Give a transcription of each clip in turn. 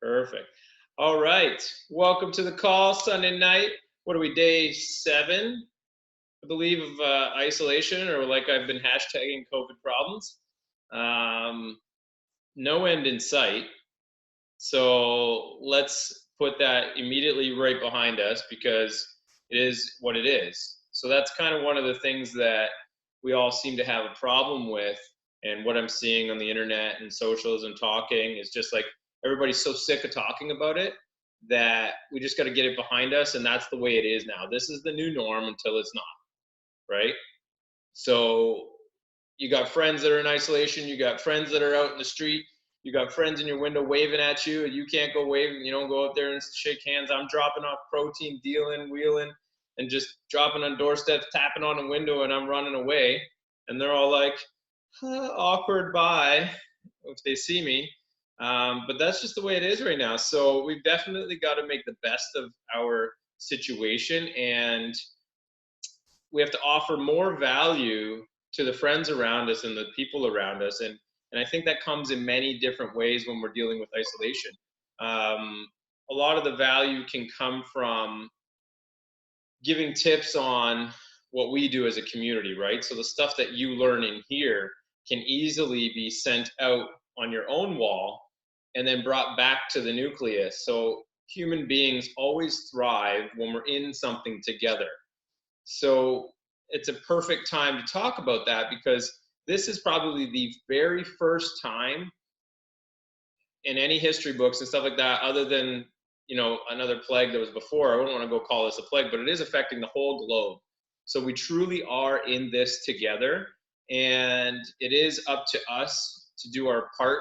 Perfect. All right. Welcome to the call Sunday night. What are we, day 7, I believe, of isolation, or like I've been hashtagging COVID problems. Um, no end in sight. So let's put that immediately right behind us because it is what it is. So that's kind of one of the things that we all seem to have a problem with. And what I'm seeing on the internet and socials and talking is just like everybody's so sick of talking about it that we just got to get it behind us. And that's the way it is now. This is the new norm until it's not, right? So you got friends that are in isolation, you got friends that are out in the street, you got friends in your window waving at you, and you can't go waving, you don't go out there and shake hands. I'm dropping off protein, dealing, wheeling, and just dropping on doorsteps, tapping on a window, and I'm running away. And they're all like, awkward bye if they see me. But that's just the way it is right now. So we've definitely got to make the best of our situation, and we have to offer more value to the friends around us and the people around us. And I think that comes in many different ways when we're dealing with isolation. A lot of the value can come from giving tips on what we do as a community, right? So the stuff that you learn in here can easily be sent out on your own wall and then brought back to the nucleus. So human beings always thrive when we're in something together. So it's a perfect time to talk about that because this is probably the very first time in any history books and stuff like that, other than another plague that was before. I wouldn't want to go call this a plague, but it is affecting the whole globe. So we truly are in this together, and it is up to us to do our part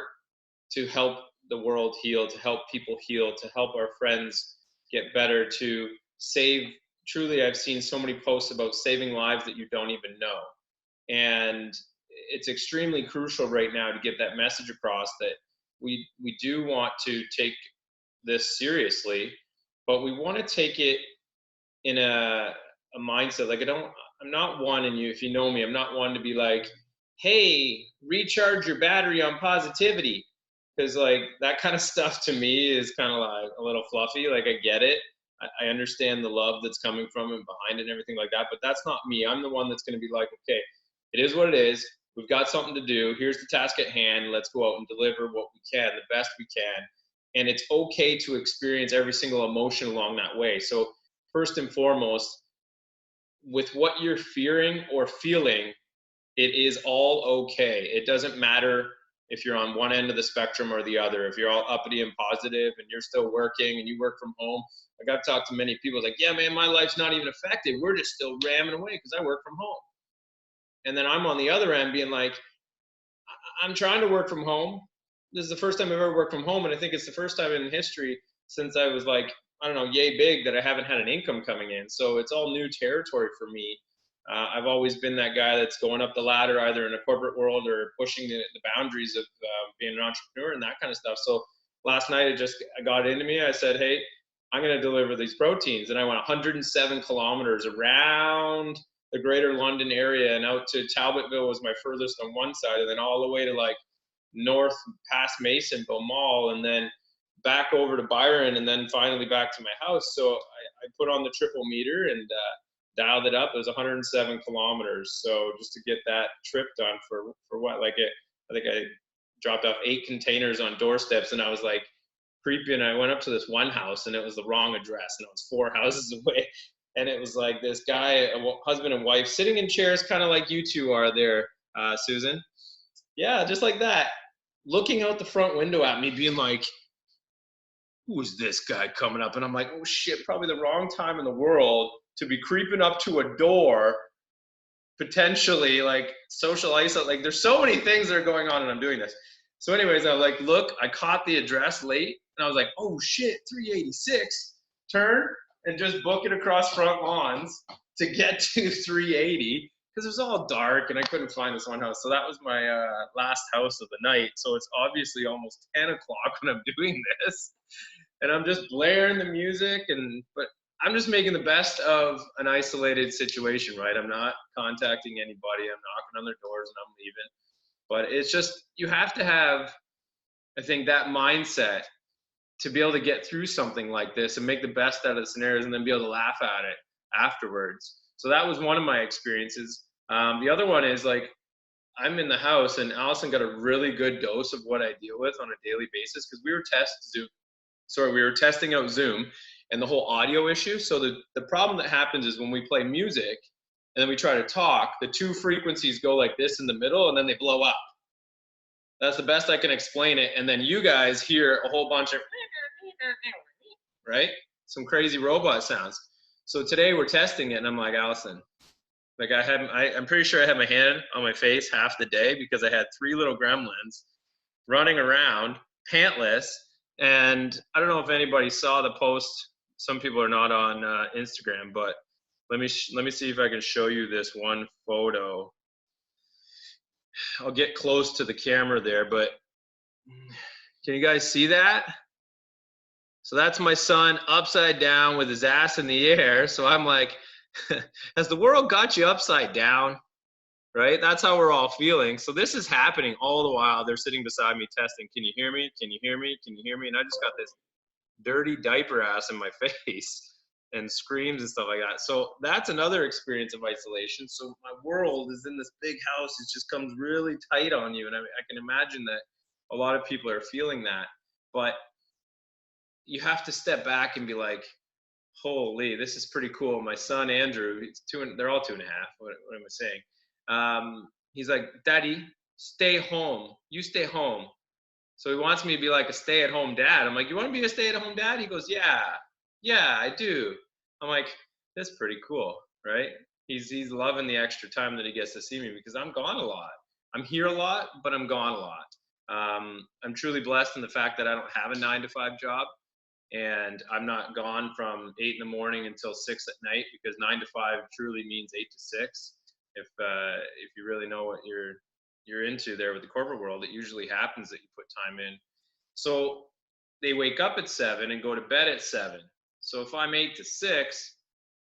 to help the world heal, to help people heal, to help our friends get better, to save. Truly, I've seen so many posts about saving lives that you don't even know. And it's extremely crucial right now to get that message across that we do want to take this seriously, but we want to take it in a mindset. Like I'm not one, and if you know me, I'm not one to be like, hey, recharge your battery on positivity. Because like that kind of stuff to me is kind of like a little fluffy. Like I get it. I understand the love that's coming from and behind it and everything like that. But that's not me. I'm the one that's going to be like, okay, it is what it is. We've got something to do. Here's the task at hand. Let's go out and deliver what we can, the best we can. And it's okay to experience every single emotion along that way. So first and foremost, with what you're fearing or feeling, it is all okay. It doesn't matter if you're on one end of the spectrum or the other. If you're all uppity and positive and you're still working and you work from home, like I've talked to many people like, yeah, man, my life's not even affected. We're just still ramming away because I work from home. And then I'm on the other end being like, I'm trying to work from home. This is the first time I've ever worked from home, and I think it's the first time in history since I was like, I don't know, yay big, that I haven't had an income coming in. So it's all new territory for me. I've always been that guy that's going up the ladder, either in a corporate world or pushing the boundaries of being an entrepreneur and that kind of stuff. So last night I got into me. I said, hey, I'm going to deliver these proteins, and I went 107 kilometers around the greater London area and out to Talbotville was my furthest on one side, and then all the way to like north past Masonville Mall, and then back over to Byron, and then finally back to my house. So I put on the triple meter and dialed it up. It was 107 kilometers. So just to get that trip done for what, like I think I dropped off 8 containers on doorsteps, and I was like creepy. And I went up to this one house, and it was the wrong address, and it was 4 houses away. And it was like this guy, a husband and wife, sitting in chairs, kind of like you two are there, Susan. Yeah, just like that, looking out the front window at me, being like, who is this guy coming up? And I'm like, oh shit, probably the wrong time in the world to be creeping up to a door, potentially like social isolate. Like there's so many things that are going on and I'm doing this. So anyways, I was like, look, I caught the address late and I was like, oh shit, 386, turn and just book it across front lawns to get to 380 because it was all dark and I couldn't find this one house. So that was my last house of the night. So it's obviously almost 10 o'clock when I'm doing this. And I'm just blaring the music, but I'm just making the best of an isolated situation, right? I'm not contacting anybody. I'm knocking on their doors and I'm leaving. But it's just, you have to have, I think, that mindset to be able to get through something like this and make the best out of the scenarios and then be able to laugh at it afterwards. So that was one of my experiences. The other one is like, I'm in the house and Allison got a really good dose of what I deal with on a daily basis because we were testing out Zoom and the whole audio issue. So the problem that happens is when we play music and then we try to talk, the two frequencies go like this in the middle and then they blow up. That's the best I can explain it. And then you guys hear a whole bunch of, right? Some crazy robot sounds. So today we're testing it and I'm like, Allison, like I'm pretty sure I had my hand on my face half the day because I had 3 little gremlins running around, pantless. And I don't know if anybody saw the post. Some people are not on Instagram, but let me see if I can show you this one photo. I'll get close to the camera there, but can you guys see that? So that's my son upside down with his ass in the air. So I'm like, has the world got you upside down? Right? That's how we're all feeling. So this is happening all the while. They're sitting beside me testing. Can you hear me? Can you hear me? Can you hear me? And I just got this dirty diaper ass in my face and screams and stuff like that. So that's another experience of isolation. So my world is in this big house. It just comes really tight on you. And I can imagine that a lot of people are feeling that. But you have to step back and be like, holy, this is pretty cool. My son, Andrew, they're all 2.5. What am I saying? He's like, Daddy, stay home. You stay home. So he wants me to be like a stay-at-home dad. I'm like, you want to be a stay-at-home dad? He goes, yeah, I do. I'm like, that's pretty cool, right? He's loving the extra time that he gets to see me because I'm gone a lot. I'm here a lot, but I'm gone a lot. I'm truly blessed in the fact that I don't have a 9-to-5 job. And I'm not gone from 8 in the morning until 6 at night because 9 to 5 truly means 8 to 6. If you really know what you're into there with the corporate world, it usually happens that you put time in. So they wake up at 7 and go to bed at 7. So if I'm 8 to 6,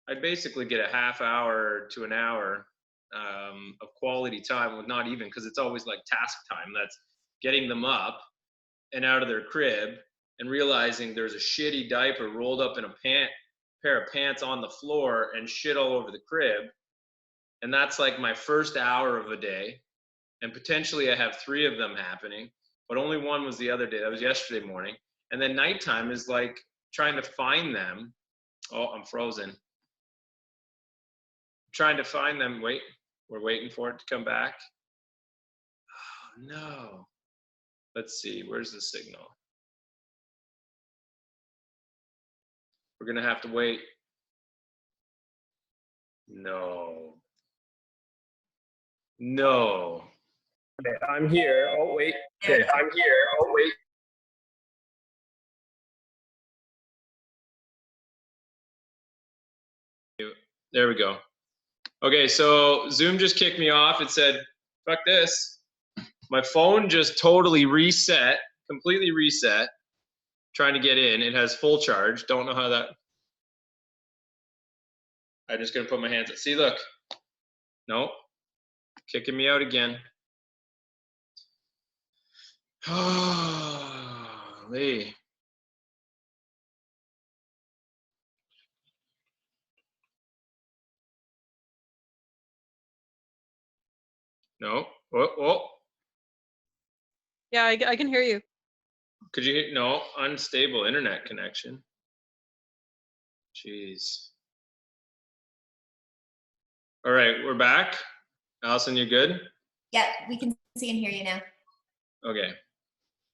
I'd basically get a half hour to an hour of quality time with not even, because it's always like task time. That's getting them up and out of their crib and realizing there's a shitty diaper rolled up in a pair of pants on the floor and shit all over the crib. And that's like my first hour of a day. And potentially I have 3 of them happening, but only one was the other day. That was yesterday morning. And then nighttime is like trying to find them. Oh, I'm frozen. Trying to find them. Wait, we're waiting for it to come back. Oh, no. Let's see, where's the signal? We're gonna have to wait. No. Okay, I'm here. Oh, wait. Okay, I'm here. Oh, wait. There we go. Okay, so Zoom just kicked me off. It said, fuck this. My phone just totally reset, completely reset, trying to get in. It has full charge. Don't know how that. I'm just gonna put my hands up. See, look. Nope. Kicking me out again. Lee. No. Oh. Yeah, I can hear you. Could you hear? No, unstable internet connection. Jeez. All right, we're back. Allison, you good? Yeah, we can see and hear you now. Okay.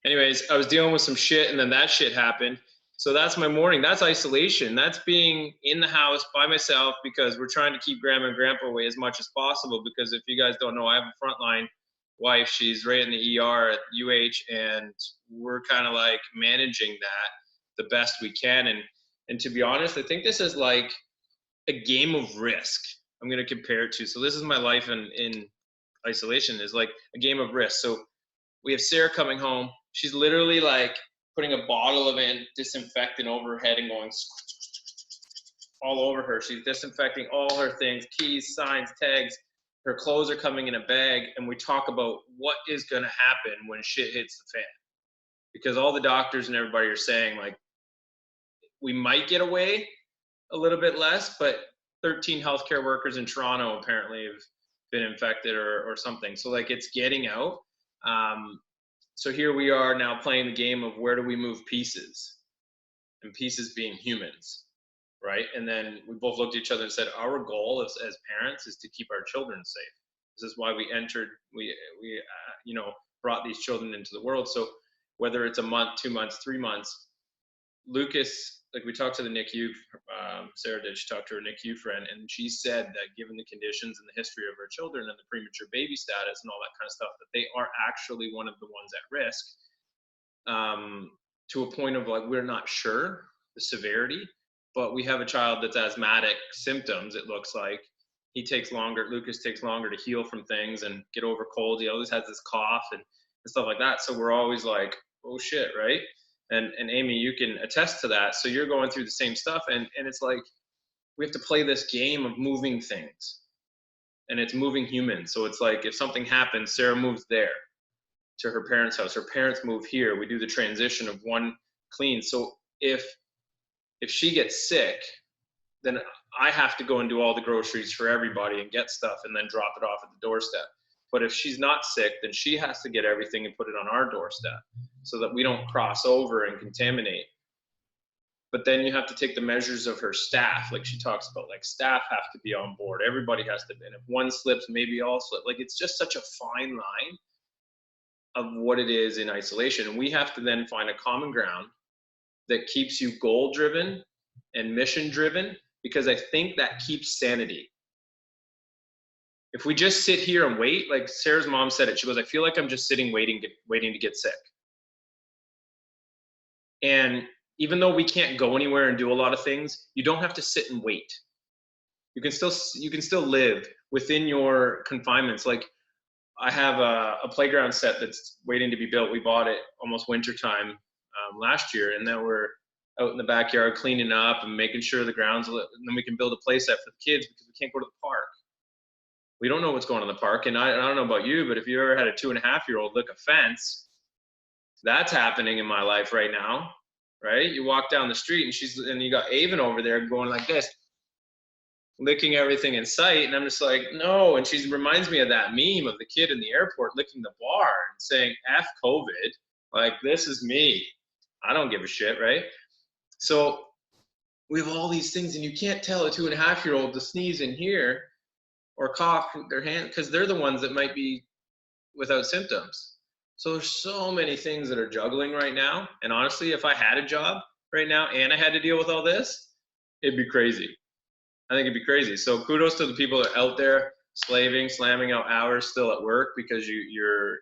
Anyways, I was dealing with some shit and then that shit happened. So that's my morning. That's isolation. That's being in the house by myself because we're trying to keep grandma and grandpa away as much as possible. Because if you guys don't know, I have a frontline wife. She's right in the ER at UH, and we're kind of like managing that the best we can. And to be honest, I think this is like a game of Risk. I'm going to compare it to. So this is my life in isolation, is like a game of Risk. So we have Sarah coming home. She's literally like putting a bottle of disinfectant over her head and going all over her. She's disinfecting all her things, keys, signs, tags. Her clothes are coming in a bag, and we talk about what is going to happen when shit hits the fan. because all the doctors and everybody are saying like we might get away a little bit less, but 13 healthcare workers in Toronto apparently have been infected or something. So like it's getting out. So here we are now playing the game of where do we move pieces, and pieces being humans, right? And then we both looked at each other and said, our goal as parents is to keep our children safe. This is why we entered, we brought these children into the world. So whether it's a month, 2 months, 3 months, Lucas, like we talked to the NICU, Sarah did, she talked to her NICU friend, and she said that given the conditions and the history of her children and the premature baby status and all that kind of stuff, that they are actually one of the ones at risk, to a point of like, we're not sure the severity, but we have a child that's asthmatic symptoms, it looks like. Lucas takes longer to heal from things and get over colds. He always has this cough and stuff like that. So we're always like, oh shit, right? And Amy, you can attest to that. So you're going through the same stuff, and it's like we have to play this game of moving things, and it's moving humans. So it's like if something happens, Sarah moves there to her parents' house. Her parents move here. We do the transition of one clean. So if she gets sick, then I have to go and do all the groceries for everybody and get stuff and then drop it off at the doorstep. But if she's not sick, then she has to get everything and put it on our doorstep so that we don't cross over and contaminate. But then you have to take the measures of her staff, like she talks about, like staff have to be on board. Everybody has to be. And if one slips, maybe all slip. Like it's just such a fine line of what it is in isolation. And we have to then find a common ground that keeps you goal driven and mission driven, because I think that keeps sanity. If we just sit here and wait, like Sarah's mom said it, she goes, I feel like I'm just sitting waiting to get sick. And even though we can't go anywhere and do a lot of things, you don't have to sit and wait. You can still live within your confinements. Like I have a playground set that's waiting to be built. We bought it almost wintertime last year, and then we're out in the backyard cleaning up and making sure the ground's lit, and then we can build a play set for the kids because we can't go to the park. We don't know what's going on in the park, and I don't know about you, but if you ever had a 2.5-year-old lick a fence, that's happening in my life right now, right? You walk down the street and you got Avon over there going like this, licking everything in sight, and I'm just like, no. And she reminds me of that meme of the kid in the airport licking the bar and saying, F COVID, like this is me. I don't give a shit, right? So we have all these things, and you can't tell a 2.5-year-old to sneeze in here or cough with their hand because they're the ones that might be without symptoms. So there's so many things that are juggling right now. And honestly, if I had a job right now and I had to deal with all this, it'd be crazy. I think it'd be crazy. So kudos to the people that are out there slamming out hours still at work because you're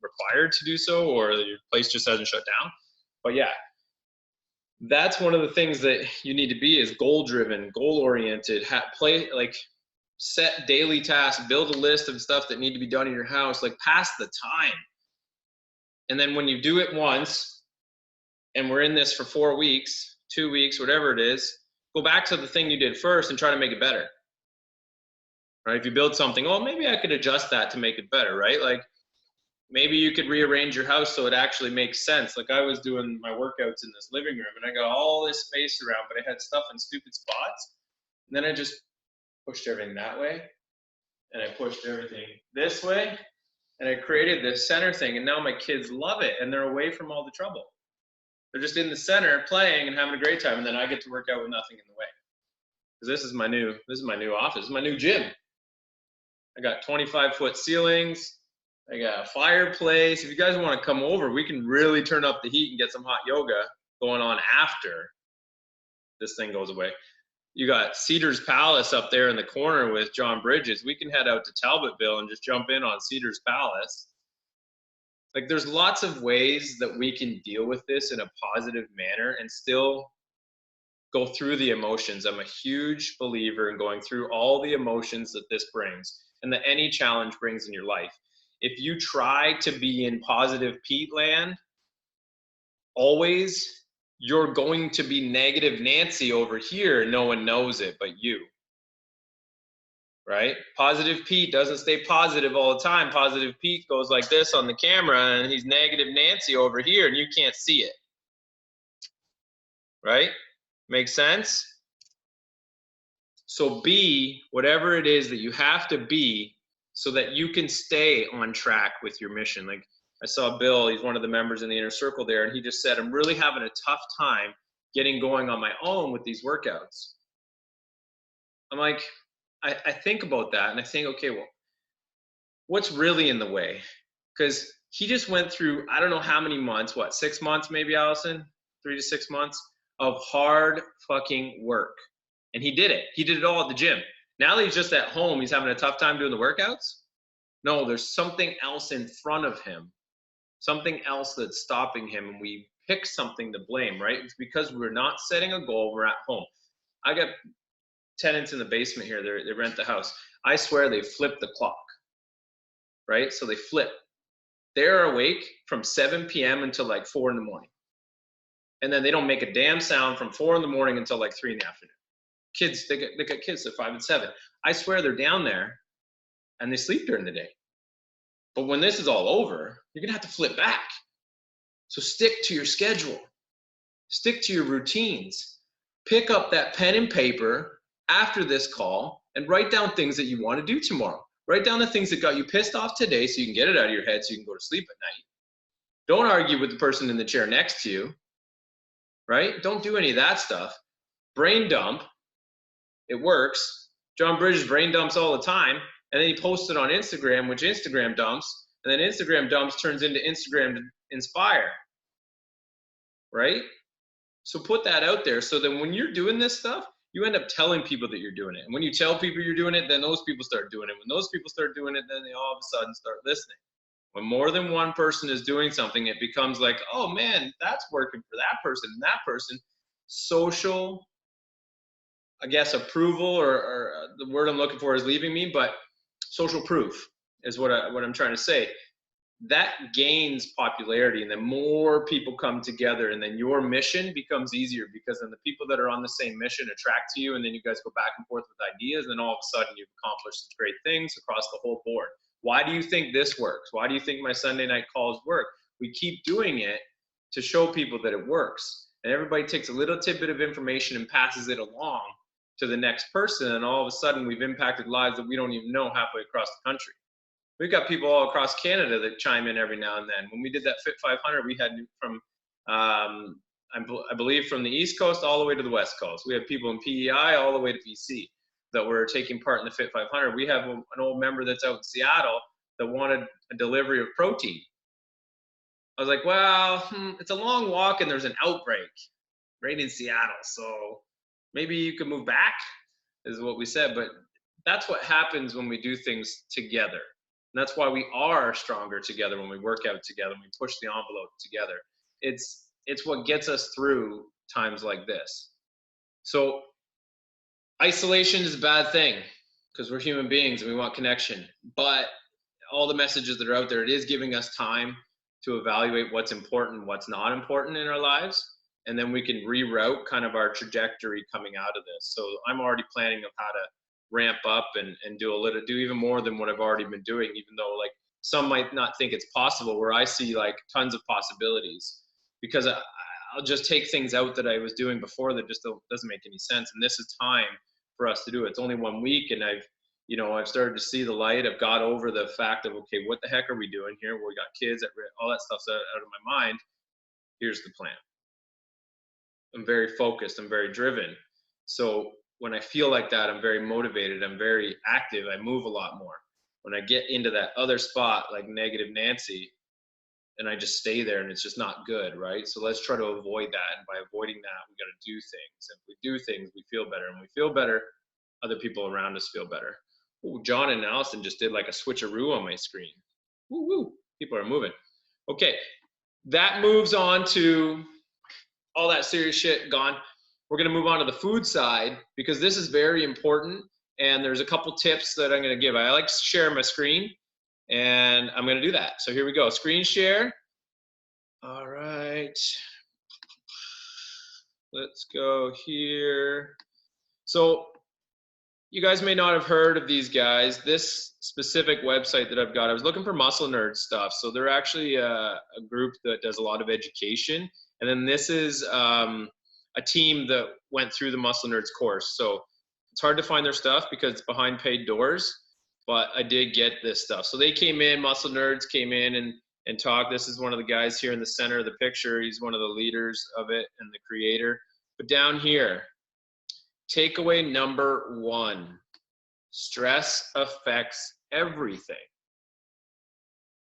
required to do so, or your place just hasn't shut down. But yeah, that's one of the things that you need to be is goal driven, goal oriented, set daily tasks, build a list of stuff that need to be done in your house, like pass the time. And then when you do it once, and we're in this for 4 weeks, 2 weeks, whatever it is, go back to the thing you did first and try to make it better. Right? If you build something, oh, maybe I could adjust that to make it better, right? Like maybe you could rearrange your house so it actually makes sense. Like I was doing my workouts in this living room and I got all this space around, but I had stuff in stupid spots. And then I just pushed everything that way, and I pushed everything this way, and I created this center thing, and now my kids love it, and they're away from all the trouble. They're just in the center playing and having a great time, and then I get to work out with nothing in the way. Because this is my new office, this is my new gym. I got 25-foot ceilings, I got a fireplace. If you guys want to come over, we can really turn up the heat and get some hot yoga going on after this thing goes away. You got Cedars Palace up there in the corner with John Bridges. We can head out to Talbotville and just jump in on Cedars Palace. Like there's lots of ways that we can deal with this in a positive manner and still go through the emotions. I'm a huge believer in going through all the emotions that this brings and that any challenge brings in your life. If you try to be in positive Pete land, always, you're going to be negative Nancy over here. No one knows it but you. right? Positive Pete doesn't stay positive all the time. Positive Pete goes like this on the camera, and he's negative Nancy over here, and you can't see it, right? Make sense? So be whatever it is that you have to be so that you can stay on track with your mission. Like I saw Bill, he's one of the members in the inner circle there, and he just said, I'm really having a tough time getting going on my own with these workouts. I'm like, I think about that and I think, okay, well, what's really in the way? Because he just went through, I don't know how many months, 6 months maybe, Allison? 3 to 6 months of hard fucking work. And he did it. He did it all at the gym. Now that he's just at home, he's having a tough time doing the workouts? No, there's something else in front of him, something else that's stopping him, and we pick something to blame, right? It's because we're not setting a goal, we're at home. I got tenants in the basement here, they rent the house. I swear they flip the clock, right? So they flip. They're awake from 7 p.m. until like 4 in the morning. And then they don't make a damn sound from 4 in the morning until like 3 in the afternoon. Kids, they got kids at 5 and 7. I swear they're down there and they sleep during the day. But when this is all over, you're gonna have to flip back. So stick to your schedule. Stick to your routines. Pick up that pen and paper after this call and write down things that you want to do tomorrow. Write down the things that got you pissed off today so you can get it out of your head so you can go to sleep at night. Don't argue with the person in the chair next to you, right? Don't do any of that stuff. Brain dump. It works. John Bridges brain dumps all the time, and then he posts it on Instagram, which Instagram dumps, and then Instagram dumps turns into Instagram to inspire, right? So put that out there so that when you're doing this stuff, you end up telling people that you're doing it. And when you tell people you're doing it, then those people start doing it. When those people start doing it, then they all of a sudden start listening. When more than one person is doing something, it becomes like, oh man, that's working for that person and that person. Social, I guess, approval, or the word I'm looking for is leaving me, but social proof is what I'm trying to say. That gains popularity, and then more people come together, and then your mission becomes easier because then the people that are on the same mission attract to you, and then you guys go back and forth with ideas, and then all of a sudden you've accomplished some great things across the whole board. Why do you think this works? Why do you think my Sunday night calls work? We keep doing it to show people that it works, and everybody takes a little tidbit of information and passes it along to the next person, and all of a sudden we've impacted lives that we don't even know halfway across the country. We've got people all across Canada that chime in every now and then. When we did that Fit 500, we had from, I believe, from the East Coast all the way to the West Coast. We had people in PEI all the way to BC that were taking part in the Fit 500. We have an old member that's out in Seattle that wanted a delivery of protein. I was like, well, it's a long walk and there's an outbreak right in Seattle. So maybe you could move back, is what we said. But that's what happens when we do things together. And that's why we are stronger together when we work out together, when we push the envelope together. It's what gets us through times like this. So isolation is a bad thing because we're human beings and we want connection. But all the messages that are out there, it is giving us time to evaluate what's important, what's not important in our lives. And then we can reroute kind of our trajectory coming out of this. So I'm already planning of how to ramp up and do even more than what I've already been doing, even though like some might not think it's possible, where I see like tons of possibilities, because I'll just take things out that I was doing before that just doesn't make any sense. And this is time for us to do it. It's only 1 week, and I've started to see the light. I've got over the fact of, okay, what the heck are we doing here? We got kids, all that stuff's out of my mind. Here's the plan. I'm very focused. I'm very driven. So when I feel like that, I'm very motivated. I'm very active. I move a lot more. When I get into that other spot, like negative Nancy, and I just stay there, and it's just not good, right? So let's try to avoid that. And by avoiding that, we got to do things. If we do things, we feel better. And we feel better, other people around us feel better. Ooh, John and Allison just did like a switcheroo on my screen. Woo woo. People are moving. Okay. That moves on to all that serious shit gone. We're going to move on to the food side because this is very important. And there's a couple tips that I'm going to give. I like to share my screen, and I'm going to do that. So here we go. Screen share. All right. Let's go here. So you guys may not have heard of these guys. This specific website that I've got, I was looking for Muscle Nerd stuff. So they're actually a group that does a lot of education. And then this is a team that went through the Muscle Nerds course. So it's hard to find their stuff because it's behind paid doors, but I did get this stuff. So they came in, Muscle Nerds came in and talked. This is one of the guys here in the center of the picture. He's one of the leaders of it and the creator. But down here, takeaway number 1, stress affects everything.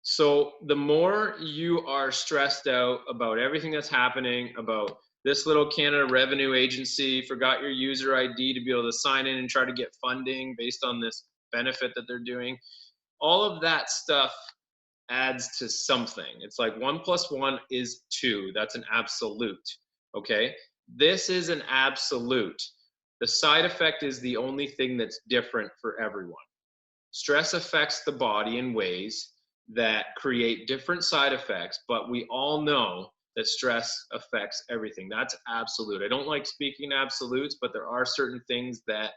So the more you are stressed out about everything that's happening, about this little Canada Revenue Agency forgot your user ID to be able to sign in and try to get funding based on this benefit that they're doing, all of that stuff adds to something. It's like 1 + 1 is 2. That's an absolute, okay? This is an absolute. The side effect is the only thing that's different for everyone. Stress affects the body in ways that create different side effects, but we all know that stress affects everything. That's absolute. I don't like speaking absolutes, but there are certain things that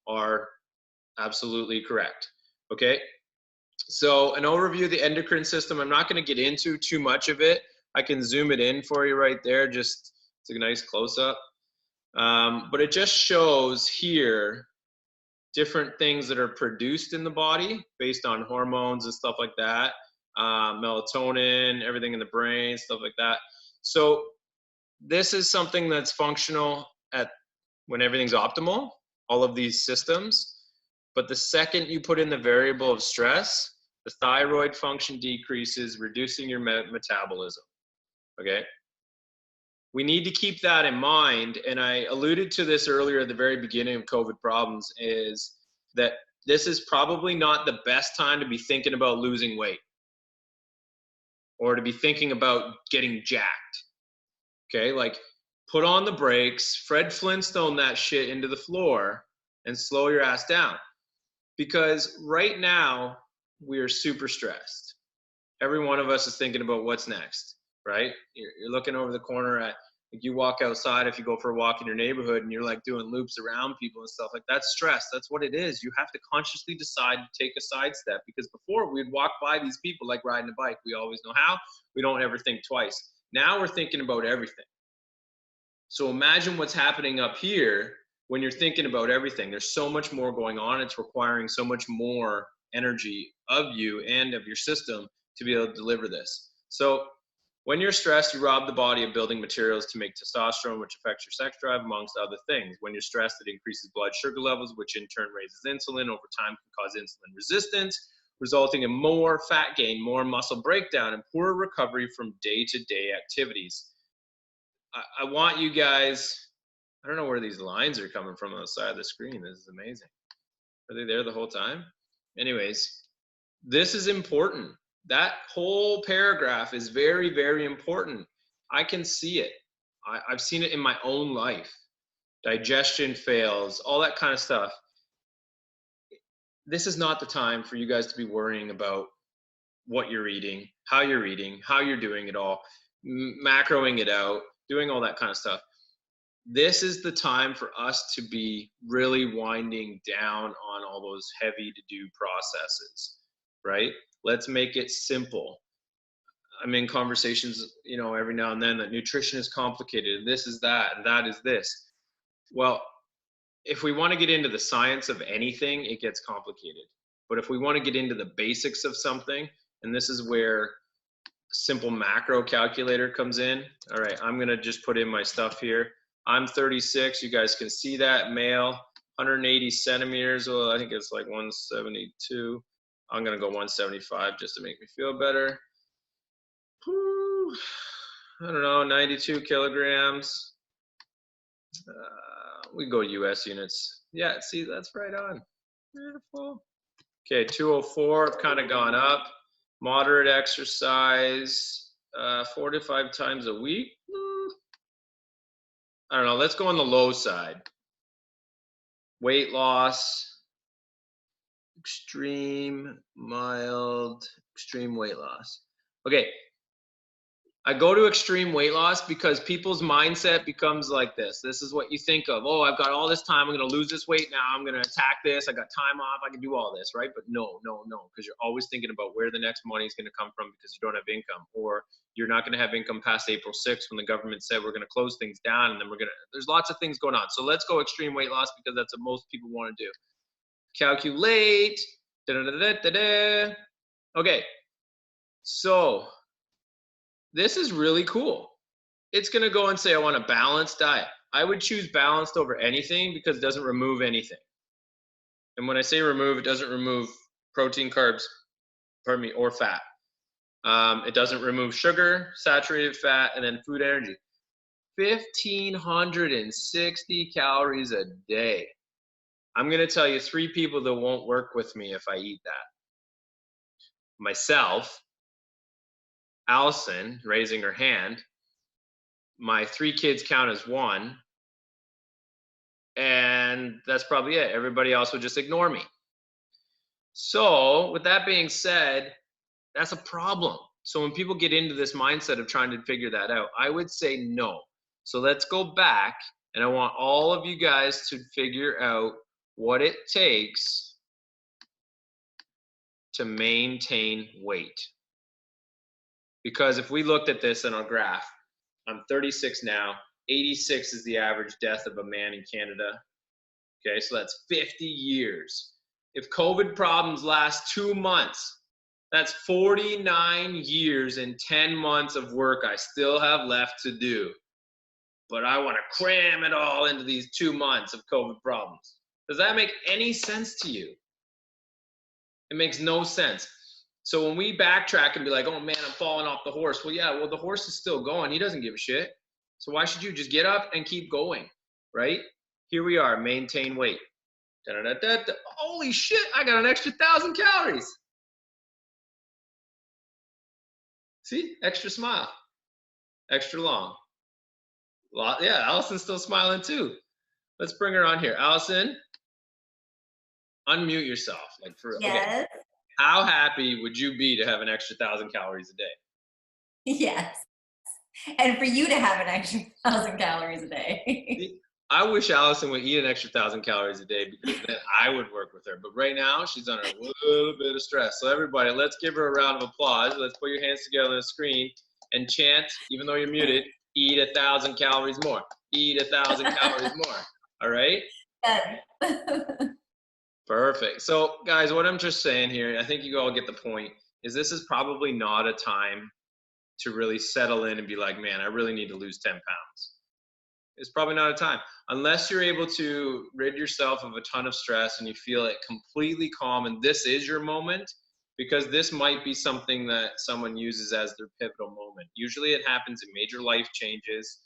are absolutely correct, okay? So an overview of the endocrine system, I'm not gonna get into too much of it. I can zoom it in for you right there, just it's a nice close-up. But it just shows here different things that are produced in the body based on hormones and stuff like that, melatonin, everything in the brain, stuff like that. So this is something that's functional at when everything's optimal, all of these systems. But the second you put in the variable of stress, the thyroid function decreases, reducing your metabolism, okay? We need to keep that in mind, and I alluded to this earlier at the very beginning of COVID problems, is that this is probably not the best time to be thinking about losing weight or to be thinking about getting jacked, okay? Like, put on the brakes, Fred Flintstone that shit into the floor, and slow your ass down. Because right now, we are super stressed. Every one of us is thinking about what's next, right? You're looking over the corner at, like, you walk outside, if you go for a walk in your neighborhood and you're like doing loops around people and stuff, like, that's stress. That's what it is. You have to consciously decide to take a sidestep, because before we'd walk by these people like riding a bike. We always know how. We don't ever think twice. Now we're thinking about everything. So imagine what's happening up here when you're thinking about everything. There's so much more going on. It's requiring so much more energy of you and of your system to be able to deliver this. So when you're stressed, you rob the body of building materials to make testosterone, which affects your sex drive, amongst other things. When you're stressed, it increases blood sugar levels, which in turn raises insulin. Over time can cause insulin resistance, resulting in more fat gain, more muscle breakdown, and poorer recovery from day-to-day activities. I want you guys, I don't know where these lines are coming from on the side of the screen. This is amazing. Are they there the whole time? Anyways, this is important. That whole paragraph is very, very important. I can see it. I've seen it in my own life. Digestion fails, all that kind of stuff. This is not the time for you guys to be worrying about what you're eating, how you're doing it all, macroing it out, doing all that kind of stuff. This is the time for us to be really winding down on all those heavy to do processes, right? Let's make it simple. I'm in conversations, every now and then that nutrition is complicated, and this is that, and that is this. Well, if we want to get into the science of anything, it gets complicated. But if we want to get into the basics of something, and this is where simple macro calculator comes in. All right, I'm gonna just put in my stuff here. I'm 36, you guys can see that, male, 180 centimeters. Well, I think it's like 172. I'm gonna go 175 just to make me feel better. Whew. I don't know, 92 kilograms. We go US units. Yeah, see, that's right on. Beautiful. Okay, 204, kind of gone up. Moderate exercise, 4 to 5 times a week. I don't know, let's go on the low side. Weight loss, extreme, mild, extreme weight loss. Okay, I go to extreme weight loss because people's mindset becomes like this. This is what you think of. Oh, I've got all this time. I'm going to lose this weight now. I'm going to attack this. I got time off. I can do all this, right? But no, because you're always thinking about where the next money is going to come from because you don't have income, or you're not going to have income past April 6th when the government said we're going to close things down, and then there's lots of things going on. So let's go extreme weight loss because that's what most people want to do. Calculate. Da-da-da-da-da-da. Okay. So this is really cool. It's going to go and say, I want a balanced diet. I would choose balanced over anything because it doesn't remove anything. And when I say remove, it doesn't remove protein, carbs, or fat. It doesn't remove sugar, saturated fat, and then food energy. 1,560 calories a day. I'm going to tell you 3 people that won't work with me if I eat that. Myself, Allison, raising her hand, my 3 kids count as 1, and that's probably it. Everybody else would just ignore me. So with that being said, that's a problem. So when people get into this mindset of trying to figure that out, I would say no. So let's go back, and I want all of you guys to figure out what it takes to maintain weight. Because if we looked at this in our graph, I'm 36 now, 86 is the average death of a man in Canada. Okay, so that's 50 years. If COVID problems last 2 months, that's 49 years and 10 months of work I still have left to do. But I want to cram it all into these 2 months of COVID problems. Does that make any sense to you? It makes no sense. So when we backtrack and be like, oh man, I'm falling off the horse. Well, yeah, the horse is still going. He doesn't give a shit. So why should you just get up and keep going, right? Here we are, maintain weight. Da-da-da-da-da. Holy shit, I got an extra 1,000 calories. See, extra smile, extra long. Yeah, Allison's still smiling too. Let's bring her on here. Allison, unmute yourself, like for real. Yes. Okay. How happy would you be to have an extra 1,000 calories a day? Yes. And for you to have an extra 1,000 calories a day. I wish Allison would eat an extra 1,000 calories a day because then I would work with her. But right now, she's under a little bit of stress. So everybody, let's give her a round of applause. Let's put your hands together on the screen and chant, even though you're muted, eat 1,000 calories more. Eat 1,000 calories more. All right? Perfect. So guys, what I'm just saying here, I think you all get the point, is this is probably not a time to really settle in and be like, man, I really need to lose 10 pounds. It's probably not a time. Unless you're able to rid yourself of a ton of stress and you feel it completely calm and this is your moment, because this might be something that someone uses as their pivotal moment. Usually it happens in major life changes.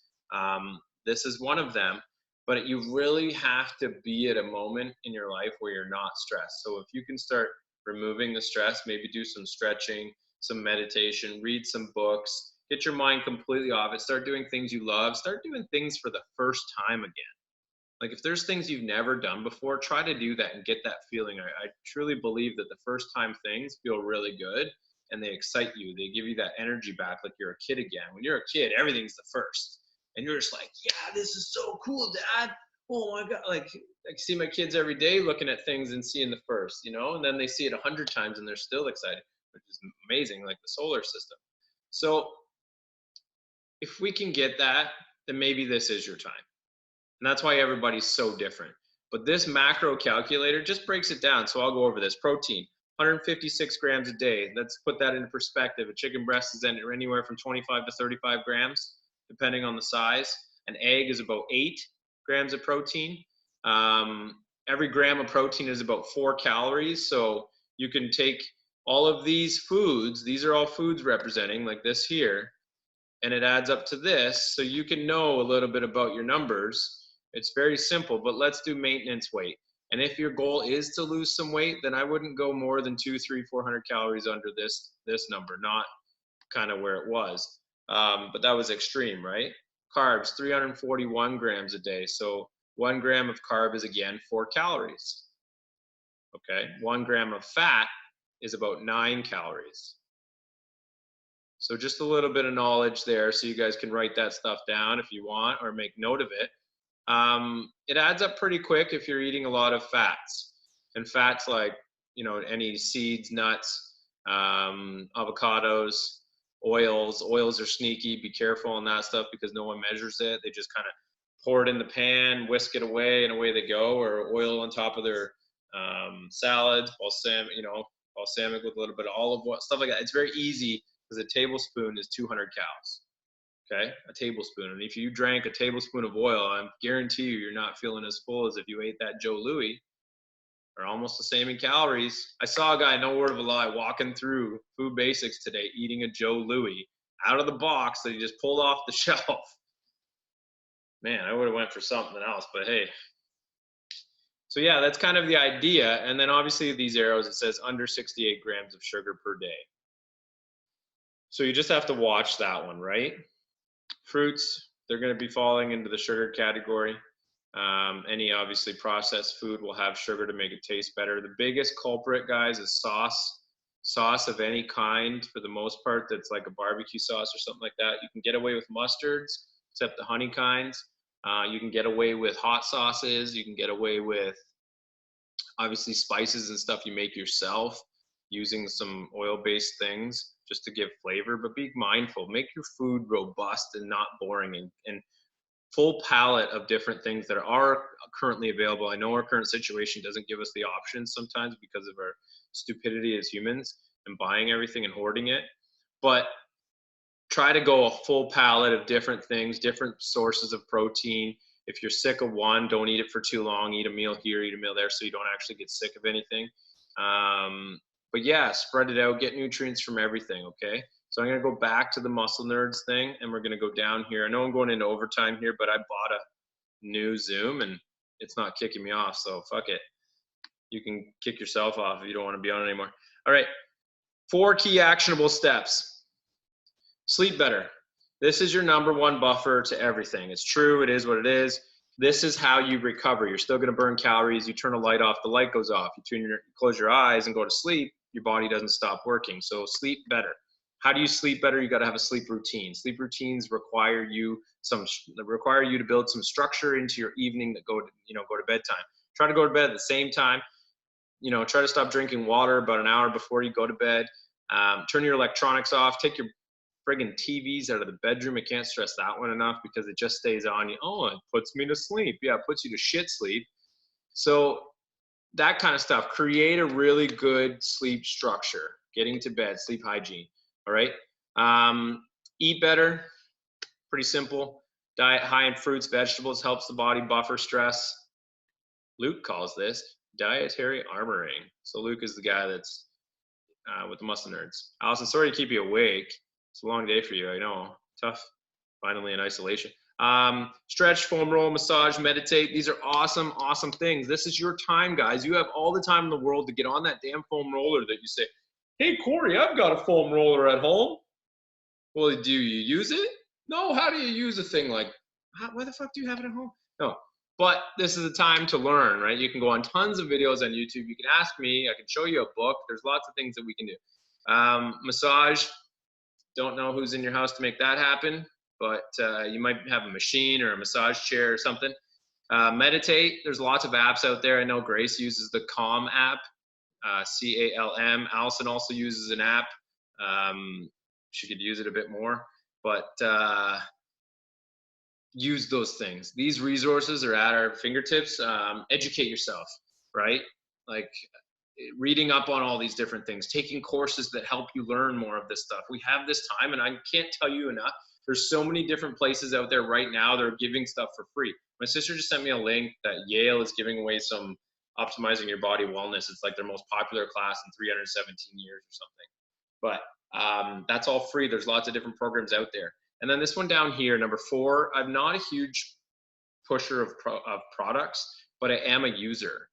This is one of them. But you really have to be at a moment in your life where you're not stressed. So if you can start removing the stress, maybe do some stretching, some meditation, read some books, get your mind completely off it, start doing things you love, start doing things for the first time again. Like if there's things you've never done before, try to do that and get that feeling. I truly believe that the first time things feel really good and they excite you. They give you that energy back like you're a kid again. When you're a kid, everything's the first. And you're just like, yeah, this is so cool, Dad. Oh my God. Like I see my kids every day looking at things and seeing the first, you know, and then they see it 100 times and they're still excited, which is amazing, like the solar system. So if we can get that, then maybe this is your time. And that's why everybody's so different. But this macro calculator just breaks it down. So I'll go over this. Protein, 156 grams a day. Let's put that into perspective. A chicken breast is anywhere from 25 to 35 grams. Depending on the size. An egg is about 8 grams of protein. Every gram of protein is about 4 calories. So you can take all of these foods, these are all foods representing, like this here, and it adds up to this. So you can know a little bit about your numbers. It's very simple, but let's do maintenance weight. And if your goal is to lose some weight, then I wouldn't go more than 200, 300, 400 calories under this number, not kind of where it was. But that was extreme, right? Carbs, 341 grams a day. So 1 gram of carb is again 4 calories. Okay, 1 gram of fat is about 9 calories. So just a little bit of knowledge there, so you guys can write that stuff down if you want, or make note of it. It adds up pretty quick if you're eating a lot of fats, and fats like, any seeds, nuts, avocados, oils. Oils are sneaky. Be careful on that stuff because no one measures it. They just kind of pour it in the pan, whisk it away, and away they go. Or oil on top of their salads, balsamic with a little bit of olive oil, stuff like that. It's very easy because a tablespoon is 200 calories. Okay, a tablespoon. And if you drank a tablespoon of oil, I guarantee you're not feeling as full as if you ate that Joe Louis. Are almost the same in calories. I saw a guy, no word of a lie, walking through Food Basics today, eating a Joe Louis out of the box that he just pulled off the shelf. Man, I would have went for something else, but hey. So yeah, that's kind of the idea. And then obviously these arrows, it says under 68 grams of sugar per day. So you just have to watch that one, right? Fruits, they're going to be falling into the sugar category. Any obviously processed food will have sugar to make it taste better. The biggest culprit, guys, is sauce of any kind. For the most part, that's like a barbecue sauce or something like that. You can get away with mustards, except the honey kinds. You can get away with hot sauces. You can get away with obviously spices and stuff you make yourself using some oil-based things just to give flavor. But be mindful, make your food robust and not boring, and full palette of different things that are currently available. I know our current situation doesn't give us the options sometimes because of our stupidity as humans and buying everything and hoarding it, but try to go a full palette of different things, different sources of protein. If you're sick of one, don't eat it for too long. Eat a meal here, eat a meal there, so you don't actually get sick of anything. But yeah, spread it out, get nutrients from everything, okay? So I'm gonna go back to the Muscle Nerds thing, and we're gonna go down here. I know I'm going into overtime here, but I bought a new Zoom and it's not kicking me off, so fuck it. You can kick yourself off if you don't wanna be on it anymore. All right, 4 key actionable steps. Sleep better. This is your number one buffer to everything. It's true, it is what it is. This is how you recover. You're still gonna burn calories. You turn a light off, the light goes off. You close your eyes and go to sleep, your body doesn't stop working. So sleep better. How do you sleep better? You gotta have a sleep routine. Sleep routines require you to build some structure into your evening that go to bedtime. Try to go to bed at the same time. Try to stop drinking water about an hour before you go to bed. Turn your electronics off. Take your friggin' TVs out of the bedroom. I can't stress that one enough because it just stays on you. Oh, it puts me to sleep. Yeah, it puts you to shit sleep. So that kind of stuff. Create a really good sleep structure. Getting to bed, sleep hygiene. All right. Eat better. Pretty simple. Diet high in fruits, vegetables helps the body buffer stress. Luke calls this dietary armoring. So Luke is the guy that's with the Muscle Nerds. Allison, sorry to keep you awake. It's a long day for you. I know. Tough. Finally in isolation. Stretch, foam roll, massage, meditate. These are awesome, awesome things. This is your time, guys. You have all the time in the world to get on that damn foam roller that you say, hey, Corey, I've got a foam roller at home. Well, do you use it? No, how do you use a thing like, why the fuck do you have it at home? No, but this is a time to learn, right? You can go on tons of videos on YouTube. You can ask me. I can show you a book. There's lots of things that we can do. Massage. Don't know who's in your house to make that happen, but you might have a machine or a massage chair or something. Meditate. There's lots of apps out there. I know Grace uses the Calm app, CALM. Allison also uses an app. She could use it a bit more, but use those things. These resources are at our fingertips. Educate yourself, right? Like reading up on all these different things, taking courses that help you learn more of this stuff. We have this time, and I can't tell you enough. There's so many different places out there right now that are giving stuff for free. My sister just sent me a link that Yale is giving away some optimizing your body wellness. It's like their most popular class in 317 years or something. But that's all free. There's lots of different programs out there. And then this one down here, number 4, I'm not a huge pusher of products, but I am a user.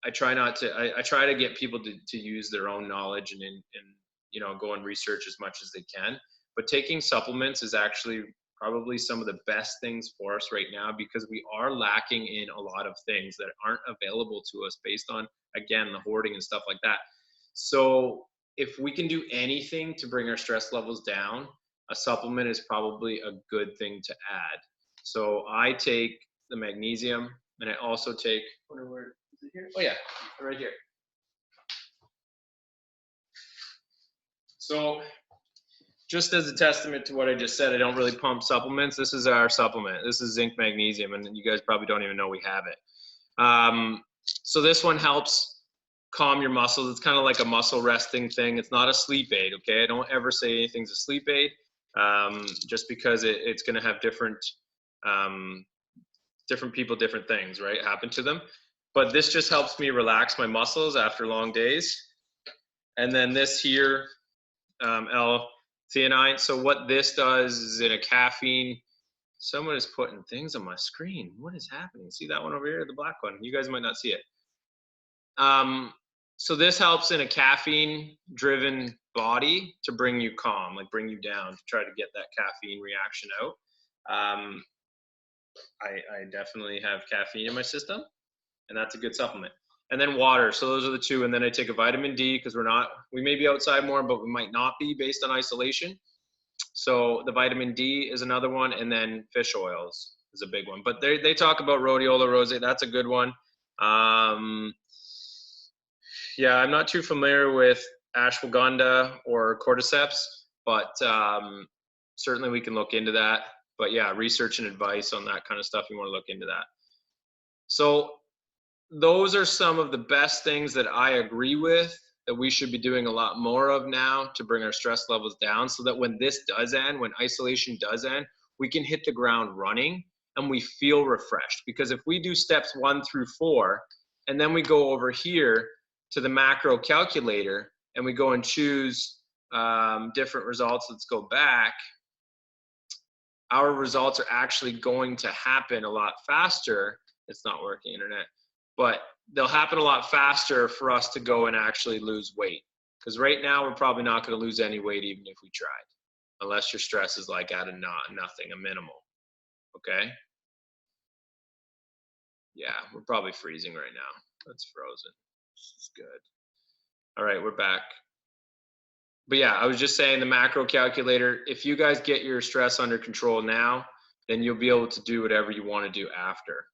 I try to get people to use their own knowledge and go and research as much as they can. But taking supplements is actually probably some of the best things for us right now because we are lacking in a lot of things that aren't available to us based on, again, the hoarding and stuff like that. So if we can do anything to bring our stress levels down, a supplement is probably a good thing to add. So I take the magnesium, and I also take, where is it here? Oh yeah, right here. So just as a testament to what I just said, I don't really pump supplements. This is our supplement. This is zinc magnesium, and you guys probably don't even know we have it. So this one helps calm your muscles. It's kind of like a muscle resting thing. It's not a sleep aid, okay? I don't ever say anything's a sleep aid, just because it's going to have different people, different things, right, happen to them. But this just helps me relax my muscles after long days. And then this here, L-theanine. So what this does is in a caffeine, someone is putting things on my screen. What is happening? See that one over here, the black one? You guys might not see it. So this helps in a caffeine-driven body to bring you calm, like bring you down, to try to get that caffeine reaction out. I definitely have caffeine in my system, and that's a good supplement. And then water. So those are the two. And then I take a vitamin D because we may be outside more, but we might not be based on isolation. So the vitamin D is another one, and then fish oils is a big one. But they talk about rhodiola rosea. That's a good one. Yeah, I'm not too familiar with ashwagandha or cordyceps, but certainly we can look into that. But yeah, research and advice on that kind of stuff, you want to look into that. So those are some of the best things that I agree with that we should be doing a lot more of now to bring our stress levels down, so that when this does end, when isolation does end, we can hit the ground running and we feel refreshed. Because if we do steps 1 through 4, and then we go over here to the macro calculator and we go and choose different results, let's go back, our results are actually going to happen a lot faster. It's not working, internet. But they'll happen a lot faster for us to go and actually lose weight. Because right now, we're probably not going to lose any weight even if we tried. Unless your stress is like at a nothing, a minimal. Okay? Yeah, we're probably freezing right now. That's frozen. This is good. All right, we're back. But yeah, I was just saying the macro calculator, if you guys get your stress under control now, then you'll be able to do whatever you want to do after.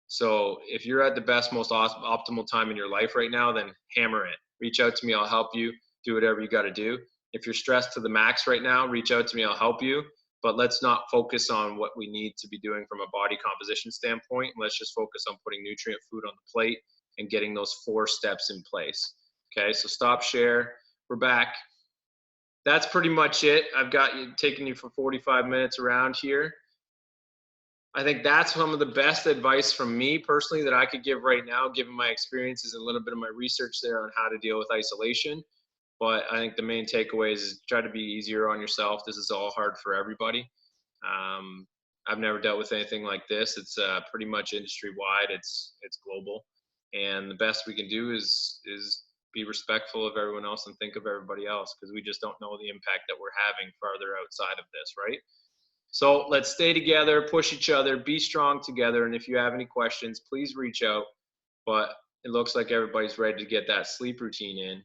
So if you're at the best, most optimal time in your life right now, then hammer it. Reach out to me, I'll help you. Do whatever you got to do. If you're stressed to the max right now, reach out to me, I'll help you. But let's not focus on what we need to be doing from a body composition standpoint. Let's just focus on putting nutrient food on the plate and getting those 4 steps in place. Okay, so stop share. We're back. That's pretty much it. I've got you, taking you for 45 minutes around here. I think that's some of the best advice from me personally that I could give right now, given my experiences and a little bit of my research there on how to deal with isolation. But I think the main takeaways is try to be easier on yourself. This is all hard for everybody. I've never dealt with anything like this. It's pretty much industry wide. It's global, and the best we can do is be respectful of everyone else and think of everybody else, because we just don't know the impact that we're having farther outside of this, right? So let's stay together, push each other, be strong together. And if you have any questions, please reach out. But it looks like everybody's ready to get that sleep routine in.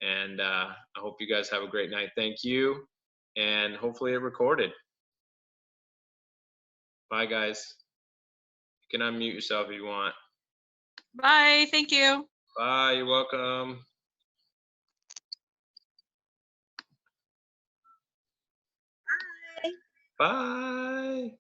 And I hope you guys have a great night. Thank you. And hopefully it recorded. Bye, guys. You can unmute yourself if you want. Bye. Thank you. Bye. You're welcome. Bye.